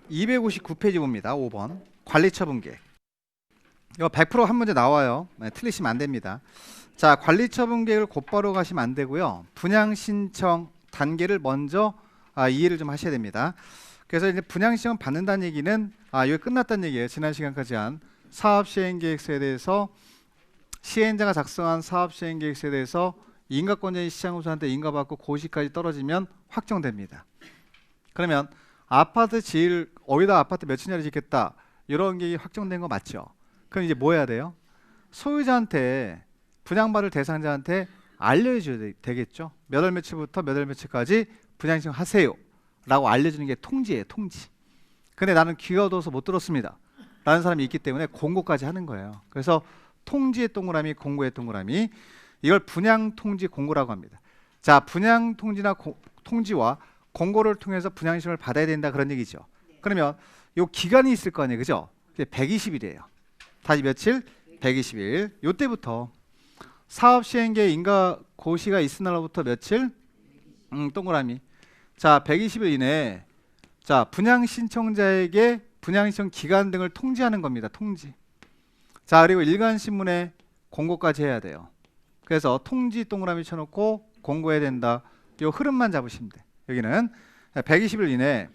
259페이지 봅니다. 5번 관리처분계획. 이거 100% 한 문제 나와요. 네, 틀리시면 안 됩니다. 자, 관리처분계획을 곧바로 가시면 안 되고요. 분양신청 단계를 먼저 이해를 좀 하셔야 됩니다. 그래서 이제 분양신청 받는다는 얘기는 이게 끝났다는 얘기예요. 지난 시간까지 한 사업시행계획서에 대해서 시행자가 작성한 사업시행계획서에 대해서 인가권자인 시장구소한테 인가받고 고시까지 떨어지면 확정됩니다. 그러면 아파트 지을 어디다 아파트 몇 층짜리 짓겠다 이런 게 확정된 거 맞죠? 그럼 이제 뭐 해야 돼요? 소유자한테 분양받을 대상자한테 알려줘야 되겠죠. 몇 월 며칠부터 몇 월 며칠까지 분양신청 하세요 라고 알려주는 게 통지예요. 통지. 근데 나는 귀가 어두워서 못 들었습니다 라는 사람이 있기 때문에 공고까지 하는 거예요. 그래서 통지의 동그라미 공고의 동그라미, 이걸 분양통지 공고라고 합니다. 자, 분양통지나 통지와 공고를 통해서 분양신청을 받아야 된다 그런 얘기죠. 그러면 요 기간이 있을 거 아니에요. 그죠? 120일이에요. 다시 며칠? 120일. 요때부터 사업시행계획 인가고시가 있은 날로부터 며칠? 동그라미. 자, 120일 이내에 자, 분양신청자에게 분양신청 기간 등을 통지하는 겁니다. 통지. 자, 그리고 일간신문에 공고까지 해야 돼요. 그래서 통지 동그라미 쳐놓고 공고해야 된다. 요 흐름만 잡으시면 돼. 여기는 120일 이내에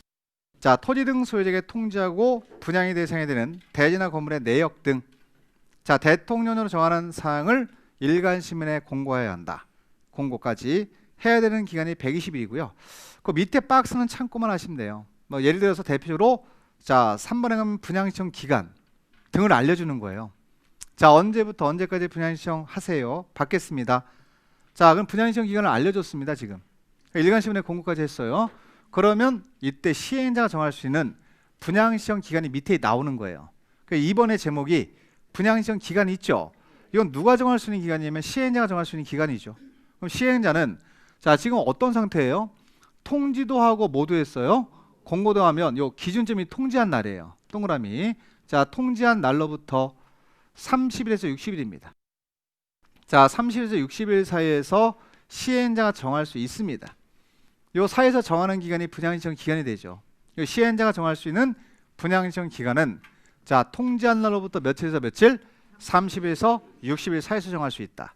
자, 토지 등 소유자에게 통지하고 분양이 대상이 되는 대지나 건물의 내역 등 자, 대통령으로 정하는 사항을 일간신문에 공고해야 한다. 공고까지 해야 되는 기간이 120일이고요. 그 밑에 박스는 참고만 하시면 돼요. 뭐 예를 들어서 대표적으로 자, 3번에 가면 분양신청 기간 등을 알려주는 거예요. 자, 언제부터 언제까지 분양신청 하세요. 받겠습니다. 자, 그럼 분양신청 기간을 알려줬습니다. 지금 일간신문에 공고까지 했어요. 그러면 이때 시행자가 정할 수 있는 분양신청 기간이 밑에 나오는 거예요. 그러니까 이번에 제목이 분양신청 기간이 있죠. 이건 누가 정할 수 있는 기간이냐면 시행자가 정할 수 있는 기간이죠. 그럼 시행자는 자, 지금 어떤 상태예요? 통지도 하고 모두 했어요. 공고도 하면 요 기준점이 통지한 날이에요. 동그라미. 자, 통지한 날로부터 30일에서 60일입니다. 자, 30일에서 60일 사이에서 시행자가 정할 수 있습니다. 요 사이에서 정하는 기간이 분양신청 기간이 되죠. 요 시행자가 정할 수 있는 분양신청 기간은 자, 통지한 날로부터 며칠에서 며칠? 30일에서 60일 사이에서 정할 수 있다.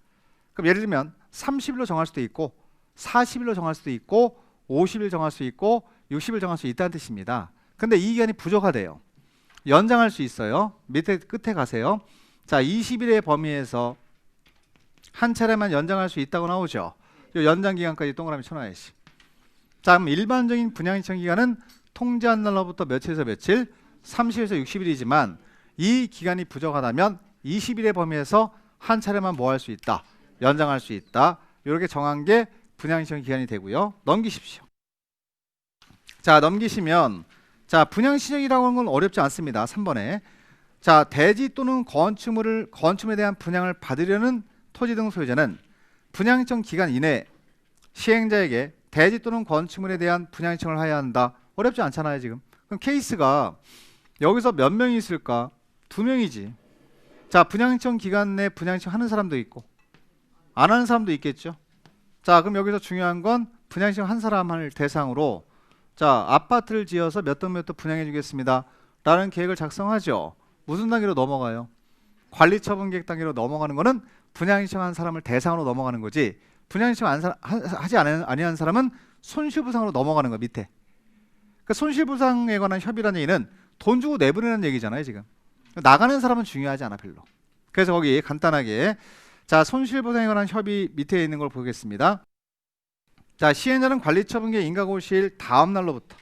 그럼 예를 들면 30일로 정할 수도 있고 40일로 정할 수도 있고 50일 정할 수 있고 60일 정할 수 있다는 뜻입니다. 근데 이 기간이 부족하대요. 연장할 수 있어요. 밑에 끝에 가세요. 자, 20일의 범위에서 한 차례만 연장할 수 있다고 나오죠. 이 연장 기간까지 동그라미 쳐놔야지. 자, 그럼 일반적인 분양신청 기간은 통지한 날로부터 며칠에서 며칠? 30일에서 60일이지만 이 기간이 부족하다면 20일의 범위에서 한 차례만 뭐 할 수 있다? 연장할 수 있다. 이렇게 정한 게 분양신청 기간이 되고요. 넘기십시오. 자, 넘기시면 자, 분양신청이라고 하는 건 어렵지 않습니다. 3번에 자, 대지 또는 건축물에 대한 분양을 받으려는 토지 등 소유자는 분양신청 기간 이내 시행자에게 대지 또는 건축물에 대한 분양신청을 해야 한다. 어렵지 않잖아요. 지금. 그럼 케이스가 여기서 몇 명이 있을까? 2명이지. 자, 분양신청 기간 내 분양신청 하는 사람도 있고 안 하는 사람도 있겠죠. 자, 그럼 여기서 중요한 건 분양신청 한 사람을 대상으로 자, 아파트를 지어서 몇 동 몇 동 분양해 주겠습니다 라는 계획을 작성하죠. 무슨 단계로 넘어가요? 관리처분계획 단계로 넘어가는 거는 분양신청한 사람을 대상으로 넘어가는 거지, 분양신청 하지 아니한 사람은 손실보상으로 넘어가는 거 밑에. 그러니까 손실보상에 관한 협의라는 얘기는 돈 주고 내보내는 얘기잖아요. 지금 나가는 사람은 중요하지 않아 별로. 그래서 거기 간단하게 자, 손실보상에 관한 협의 밑에 있는 걸 보겠습니다. 자, 시행자는 관리처분계획 인가고시일 다음 날로부터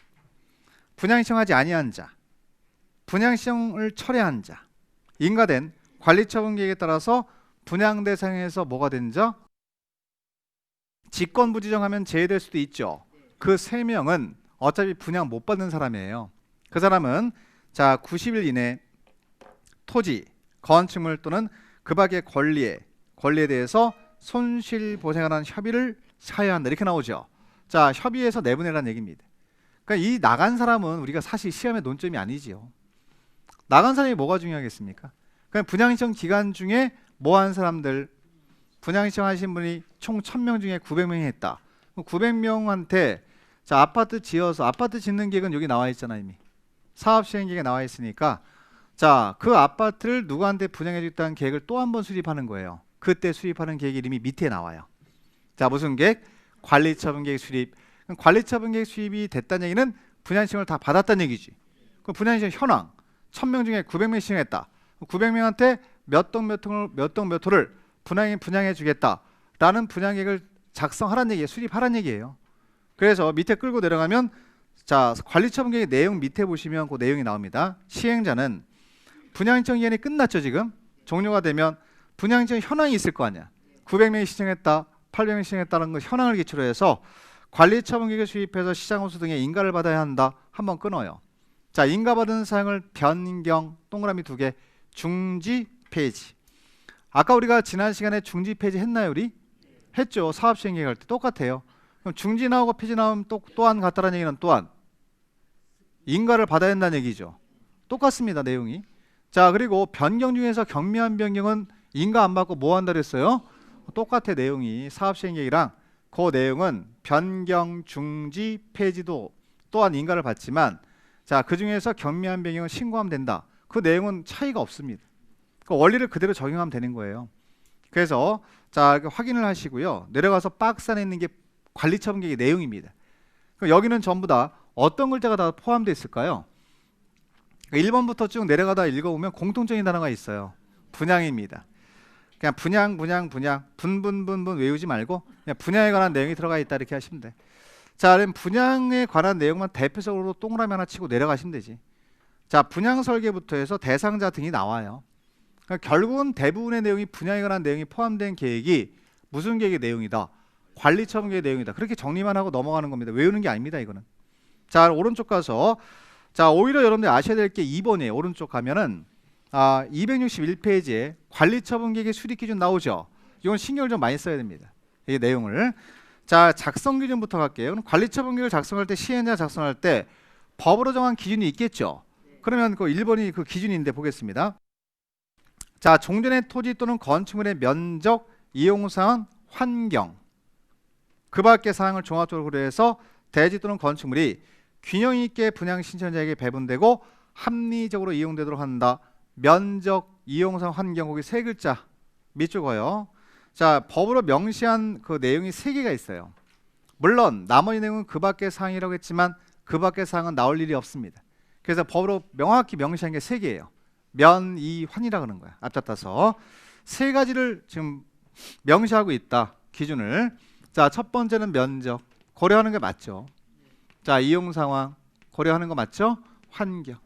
분양신청하지 아니한 자, 분양신청을 철회한 자, 인가된 관리처분계획에 따라서 분양 대상에서 뭐가 된 자? 직권부 지정하면 제외될 수도 있죠. 그 3명은 어차피 분양 못 받는 사람이에요. 그 사람은 자, 90일 이내 토지, 건축물 또는 그 밖의 권리에 대해서 손실보상에 관한 협의를 하여야 한다. 이렇게 나오죠. 자, 협의해서 내보내라는 얘기입니다. 그러니까 이 나간 사람은 우리가 사실 시험의 논점이 아니지요. 나간 사람이 뭐가 중요하겠습니까? 그냥 분양신청 기간 중에 뭐 한 사람들, 분양신청 하신 분이 총 1000명 중에 900명이 했다. 900명한테 자, 아파트 짓는 계획은 여기 나와 있잖아 이미. 사업시행계획에 나와 있으니까 자, 그 아파트를 누구한테 분양해 주겠다는 계획을 또 한 번 수립하는 거예요. 그때 수립하는 계획 이름이 밑에 나와요. 자, 무슨 계획? 관리처분계획 수립. 그럼 관리처분계획 수립이 됐다는 얘기는 분양신청을 다 받았다는 얘기지. 그럼 분양신청 현황 1000명 중에 900명 신청했다. 900명한테 몇 동 몇 호를 분양해 주겠다라는 분양계획을 작성하라는 얘기예요. 수립하라는 얘기예요. 그래서 밑에 끌고 내려가면 자, 관리처분계획 내용 밑에 보시면 그 내용이 나옵니다. 시행자는 분양신청 기간이 끝났죠. 지금 종료가 되면 분양신청 현황이 있을 거 아니야. 900명이 신청했다, 800명이 신청했다는 거 현황을 기초로 해서 관리처분계획을 수립해서 시장호수 등의 인가를 받아야 한다. 한번 끊어요. 자, 인가받은 사항을 변경 동그라미 2개 중지 폐지. 아까 우리가 지난 시간에 중지 폐지 했나요? 우리? 했죠. 사업시행계획 할 때 똑같아요. 그럼 중지 나오고 폐지 나오면 또한 같다라는 얘기는 또한 인가를 받아야 한다는 얘기죠. 똑같습니다. 내용이. 자, 그리고 변경 중에서 경미한 변경은 인가 안 받고 뭐 한다 그랬어요? 똑같아. 내용이 사업시행계획이랑 그 내용은 변경, 중지, 폐지도 또한 인가를 받지만 자, 그 중에서 경미한 변경은 신고하면 된다. 그 내용은 차이가 없습니다. 그 원리를 그대로 적용하면 되는 거예요. 그래서 자, 확인을 하시고요. 내려가서 박스 안에 있는 게 관리처분계획의 내용입니다. 여기는 전부 다 어떤 글자가 다 포함되어 있을까요? 1번부터 쭉 내려가다 읽어보면 공통적인 단어가 있어요. 분양입니다. 그냥 분분 외우지 말고 그냥 분양에 관한 내용이 들어가 있다 이렇게 하시면 돼. 자, 그럼 분양에 관한 내용만 대표적으로 동그라미 하나 치고 내려가시면 되지. 자, 분양 설계부터 해서 대상자 등이 나와요. 그러니까 결국은 대부분의 내용이 분양에 관한 내용이 포함된 계획이 무슨 계획의 내용이다? 관리처분계획의 내용이다. 그렇게 정리만 하고 넘어가는 겁니다. 외우는 게 아닙니다. 이거는. 자, 오른쪽 가서 자, 오히려 여러분들 아셔야 될 게 2번이에요. 오른쪽 가면은 261페이지에 관리처분계획의 수립기준 나오죠. 이건 신경을 좀 많이 써야 됩니다. 이 내용을. 자, 작성 기준부터 갈게요. 그럼 관리처분계획을 작성할 때 시행자 작성할 때 법으로 정한 기준이 있겠죠. 그러면 그 1번이 그 기준인데 보겠습니다. 자, 종전의 토지 또는 건축물의 면적, 이용사항, 환경 그 밖의 사항을 종합적으로 고려해서 대지 또는 건축물이 균형 있게 분양 신청자에게 배분되고 합리적으로 이용되도록 한다. 면적, 이용사항, 환경 거기 세 글자 밑줄 그어요. 자, 법으로 명시한 그 내용이 3개가 있어요. 물론 나머지 내용은 그 밖의 사항이라고 했지만 그 밖의 사항은 나올 일이 없습니다. 그래서 법으로 명확히 명시한 게 3개예요. 면, 이, 환이라고 하는 거야. 앞잡아서 3가지를 지금 명시하고 있다. 기준을. 자, 첫 번째는 면적. 고려하는 게 맞죠. 자, 이용 상황. 고려하는 거 맞죠? 환경.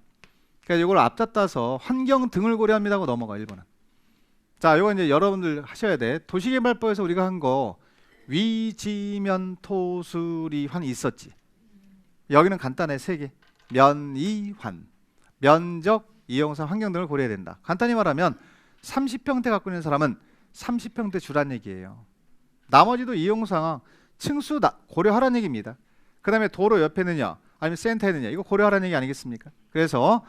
그러니까 이걸 앞잡아서 환경 등을 고려합니다 하고 넘어가 1번은. 자, 이거 이제 여러분들 하셔야 돼. 도시개발법에서 우리가 한 거 위지면 토수리 환이 있었지. 여기는 간단해. 3개. 면, 이, 환. 면적, 이용상, 환경 등을 고려해야 된다. 간단히 말하면 30평대 갖고 있는 사람은 30평대 주란 얘기예요. 나머지도 이용상, 층수 고려하라는 얘기입니다. 그 다음에 도로 옆에 있느냐 아니면 센터에 있느냐 이거 고려하라는 얘기 아니겠습니까? 그래서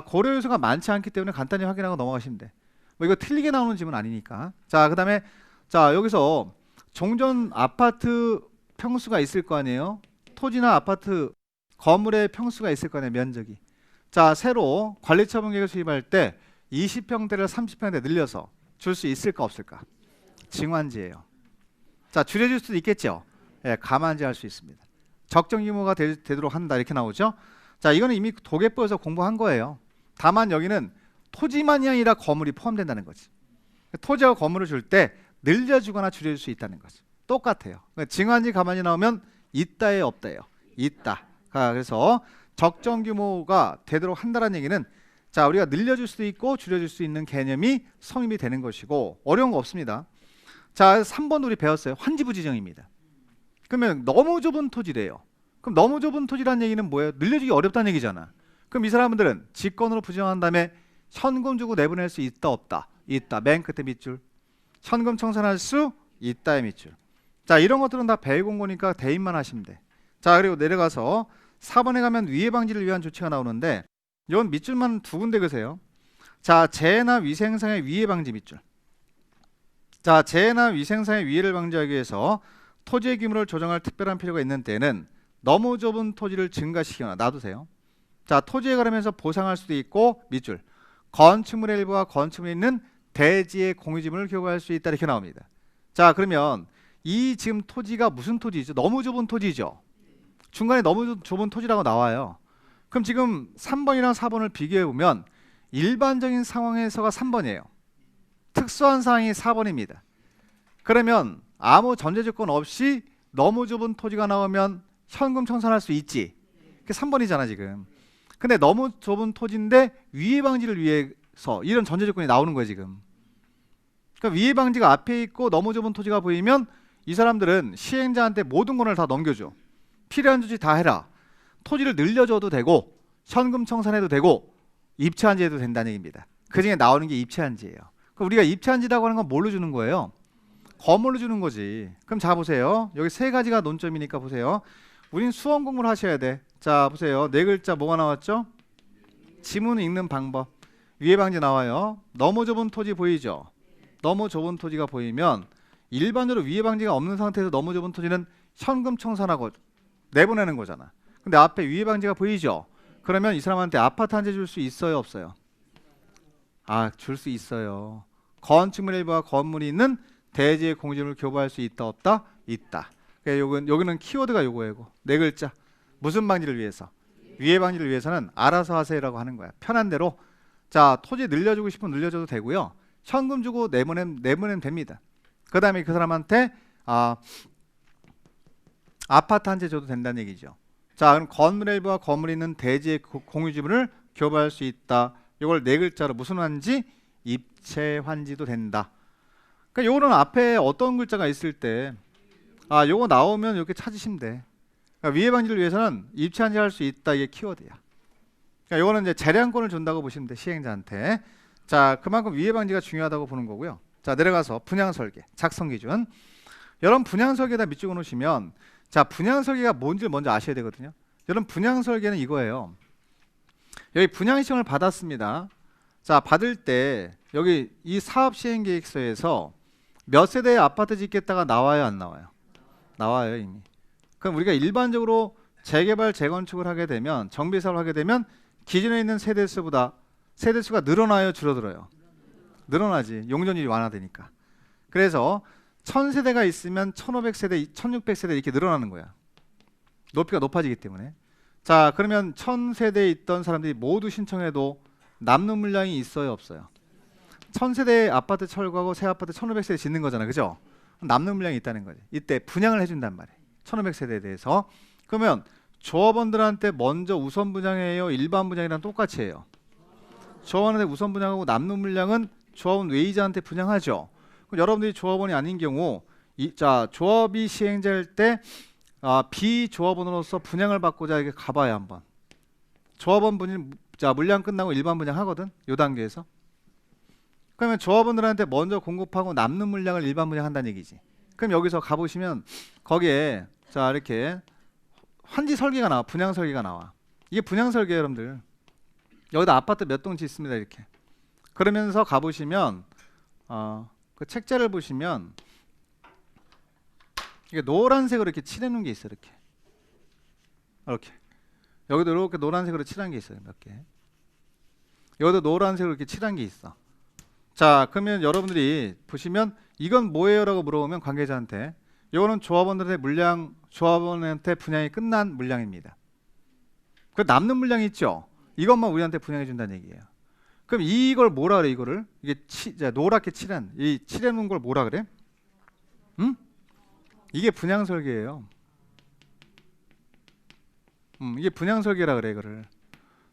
고려 요소가 많지 않기 때문에 간단히 확인하고 넘어가시면 돼. 뭐 이거 틀리게 나오는 질문 아니니까. 자, 그 다음에 자, 여기서 종전 아파트 평수가 있을 거 아니에요. 토지나 아파트 건물의 평수가 있을 거 아니에요. 면적이. 자, 새로 관리처분계획을 수립할 때 20평대를 30평대 늘려서 줄 수 있을까 없을까? 징환제예요. 자, 줄여줄 수도 있겠죠. 예, 감안제할 수 있습니다. 적정 규모가 되도록 한다 이렇게 나오죠. 자, 이거는 이미 도계법에서 공부한 거예요. 다만 여기는 토지만이 아니라 건물이 포함된다는 거지. 토지와 건물을 줄 때 늘려주거나 줄여줄 수 있다는 거죠. 똑같아요. 징환지 가만히 나오면 있다에 없다예요. 있다. 그래서 적정 규모가 되도록 한다는 얘기는 자, 우리가 늘려줄 수도 있고 줄여줄 수 있는 개념이 성립이 되는 것이고 어려운 거 없습니다. 자, 3번 우리 배웠어요. 환지부 지정입니다. 그러면 너무 좁은 토지래요. 그럼 너무 좁은 토지라는 얘기는 뭐예요? 늘려주기 어렵다는 얘기잖아. 그럼 이 사람들은 직권으로 부정한 다음에 현금 주고 내보낼 수 있다 없다? 있다. 맨 끝에 밑줄. 현금 청산할 수 있다의 밑줄. 자, 이런 것들은 다 배우고 온 거니까 대입만 하시면 돼. 자, 그리고 내려가서 4번에 가면 위해 방지를 위한 조치가 나오는데 이건 밑줄만 2군데 그세요. 자, 재해나 위생상의 위해 방지 밑줄. 자, 재해나 위생상의 위해를 방지하기 위해서 토지의 규모를 조정할 특별한 필요가 있는 때에는 너무 좁은 토지를 증가시키거나 놔두세요. 자, 토지에 관하면서 보상할 수도 있고 밑줄 건축물의 일부와 건축물에 있는 대지의 공유지분을 교부할 수 있다 이렇게 나옵니다. 자, 그러면 이 지금 토지가 무슨 토지죠? 너무 좁은 토지죠. 중간에 너무 좁은 토지라고 나와요. 그럼 지금 3번이랑 4번을 비교해 보면 일반적인 상황에서가 3번이에요. 특수한 상황이 4번입니다. 그러면 아무 전제 조건 없이 너무 좁은 토지가 나오면 현금 청산할 수 있지. 그게 3번이잖아 지금. 근데 너무 좁은 토지인데 위해 방지를 위해서 이런 전제 조건이 나오는 거예요 지금. 그러니까 위해 방지가 앞에 있고 너무 좁은 토지가 보이면 이 사람들은 시행자한테 모든 권한을 다 넘겨줘. 필요한 조치 다 해라. 토지를 늘려줘도 되고 현금 청산해도 되고 입체한지해도 된다는 얘기입니다. 그 중에 나오는 게 입체한지예요. 그럼 우리가 입체한지라고 하는 건 뭘로 주는 거예요? 건물로 주는 거지. 그럼 자 보세요. 여기 세 가지가 논점이니까 보세요. 우린 수험 공부를 하셔야 돼. 자 보세요. 네 글자 뭐가 나왔죠? 지문 읽는 방법. 위해 방지 나와요. 너무 좁은 토지 보이죠? 너무 좁은 토지가 보이면 일반적으로 위해 방지가 없는 상태에서 너무 좁은 토지는 현금 청산하고 내보내는 거잖아. 근데 앞에 위해 방지가 보이죠? 그러면 이 사람한테 아파트 한 채 줄 수 있어요 없어요? 아, 줄 수 있어요. 건축물 일부와 건물이 있는 대지의 공유지분을 교부할 수 있다 없다? 있다. 그러니까 여기는 키워드가 요거예요. 네 글자. 무슨 방지를 위해서? 위해 방지를 위해서는 알아서 하세요라고 하는 거야. 편한 대로. 자, 토지 늘려주고 싶으면 늘려줘도 되고요. 현금 주고 내보내면 됩니다. 그 다음에 그 사람한테 아파트 한 채 줘도 된다는 얘기죠. 자, 그럼 건물 일부와 건물이 있는 대지의 공유지분을 교부할 수 있다. 이걸 네 글자로 무슨 환지? 입체 환지도 된다. 그러니까 요거는 앞에 어떤 글자가 있을 때 요거 나오면 이렇게 찾으시면 돼. 그러니까 위해 방지를 위해서는 입체 환지 할 수 있다. 이게 키워드야. 그러니까 요거는 이제 재량권을 준다고 보시면 돼. 시행자한테. 자, 그만큼 위해 방지가 중요하다고 보는 거고요. 자, 내려가서 분양 설계, 작성 기준. 여러분 분양 설계에다 밑줄 놓으시면 자, 분양 설계가 뭔지를 먼저 아셔야 되거든요. 여러분 분양 설계는 이거예요. 여기 분양 신청을 받았습니다. 자, 받을 때 여기 이 사업 시행 계획서에서 몇 세대의 아파트 짓겠다가 나와요, 안 나와요? 나와요, 이미. 그럼 우리가 일반적으로 재개발, 재건축을 하게 되면 정비 사업을 하게 되면 기존에 있는 세대수보다 세대수가 늘어나요, 줄어들어요? 늘어나지. 용적률이 완화되니까. 그래서 1000세대가 있으면 1500세대, 1600세대 이렇게 늘어나는 거야. 높이가 높아지기 때문에. 자, 그러면 1000세대에 있던 사람들이 모두 신청해도 남는 물량이 있어요, 없어요? 1000세대 아파트 철거하고 새 아파트 1500세대 짓는 거잖아, 그죠? 남는 물량이 있다는 거지. 이때 분양을 해준단 말이에요. 1500세대에 대해서. 그러면 조합원들한테 먼저 우선 분양해요, 일반 분양이랑 똑같이 해요? 조합원한테 우선 분양하고 남는 물량은 조합원 외이자한테 분양하죠. 그럼 여러분들이 조합원이 아닌 경우 조합이 시행자일 때 비조합원으로서 분양을 받고자 이렇게 가봐요 한번. 조합원 분이 물량 끝나고 일반 분양하거든. 요 단계에서. 그러면 조합원들한테 먼저 공급하고 남는 물량을 일반 분양한다는 얘기지. 그럼 여기서 가보시면 거기에 이렇게 환지 설계가 나와. 분양 설계가 나와. 이게 분양 설계예요 여러분들. 여기다 아파트 몇 동 짓습니다 이렇게. 그러면서 가보시면 그 책자를 보시면 이게 노란색으로 이렇게 칠해놓은 게 있어요. 이렇게 여기도 이렇게 노란색으로 칠한 게 있어요. 몇 개. 여기도 노란색으로 이렇게 칠한 게 있어. 자, 그러면 여러분들이 보시면 이건 뭐예요? 라고 물어보면 관계자한테 이거는 조합원한테 분양이 끝난 물량입니다. 그 남는 물량이 있죠? 이것만 우리한테 분양해 준다는 얘기예요. 그럼 이걸 뭐라 그래? 이거를 이게 노랗게 칠한 이 칠해놓은 걸 뭐라 그래? 응? 이게 분양 설계예요. 이게 분양 설계라 그래 이거를.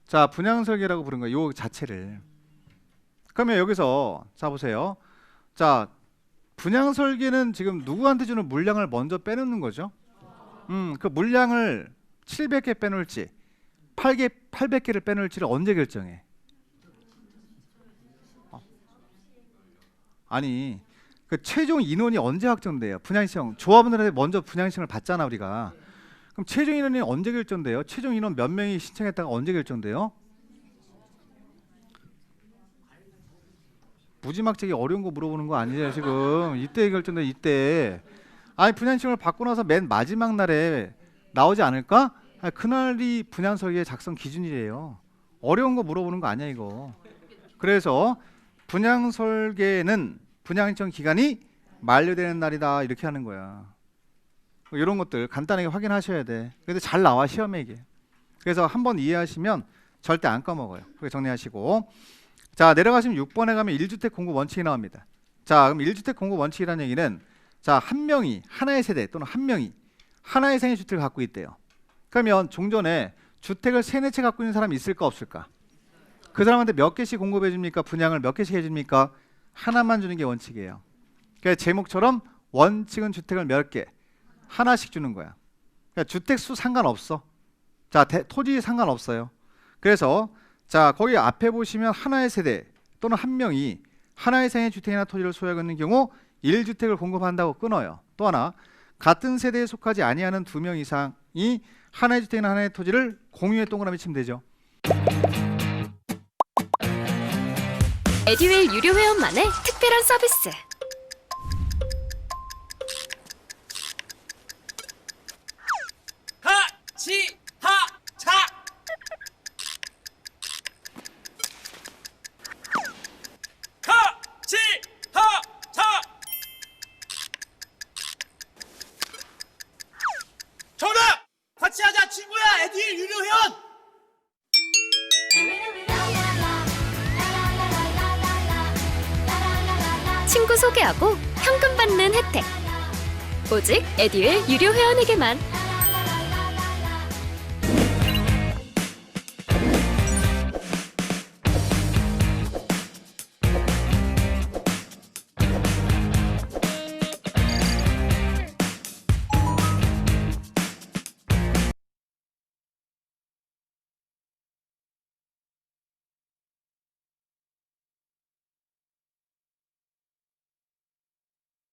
자, 분양 설계라고 부른 거예요. 요 자체를. 그러면 여기서 자 보세요. 자, 분양 설계는 지금 누구한테 주는 물량을 먼저 빼놓는 거죠. 그 물량을 700개 빼놓을지 800개를 빼놓을지를 언제 결정해? 아니, 그 최종 인원이 언제 확정돼요? 분양신청. 조합원들한테 먼저 분양신청을 받잖아 우리가. 그럼 최종 인원이 언제 결정돼요? 최종 인원 몇 명이 신청했다가 언제 결정돼요? 무지막지하게 어려운 거 물어보는 거 아니에요 지금. 이때 결정돼 이때. 아니 분양신청을 받고 나서 맨 마지막 날에 나오지 않을까? 그날이 분양 설계 작성 기준이래요. 어려운 거 물어보는 거 아니야 이거. 그래서 분양 설계는 분양 신청 기간이 만료되는 날이다 이렇게 하는 거야. 이런 것들 간단하게 확인하셔야 돼. 근데 잘 나와 시험에 이게. 그래서 한번 이해하시면 절대 안 까먹어요. 그렇게 정리하시고, 자 내려가시면 6번에 가면 1주택 공급 원칙이 나옵니다. 자 그럼 1주택 공급 원칙이라는 얘기는 자 한 명이 하나의 세대 또는 한 명이 하나의 생애 주택을 갖고 있대요. 그러면 종전에 주택을 3-4채 갖고 있는 사람이 있을까 없을까? 그 사람한테 몇 개씩 공급해 줍니까? 분양을 몇 개씩 해줍니까? 하나만 주는 게 원칙이에요. 그러니까 제목처럼 원칙은 주택을 몇 개? 하나씩 주는 거야. 그러니까 주택 수 상관없어. 자 토지 상관없어요. 그래서 자 거기 앞에 보시면 하나의 세대 또는 한 명이 하나의 생애 주택이나 토지를 소유하고 있는 경우 1주택을 공급한다고 끊어요. 또 하나 같은 세대에 속하지 아니하는 2명 이상이 하나의 주택이나 하나의 토지를 공유에 동그라미 치면 되죠. 에듀윌 유료 회원만의 특별한 서비스. 같이 하자. 같이 하자. 정답! 같이 하자 친구야. 에듀윌 유료 회원. 친구 소개하고 현금 받는 혜택. 오직 에듀윌 유료 회원에게만.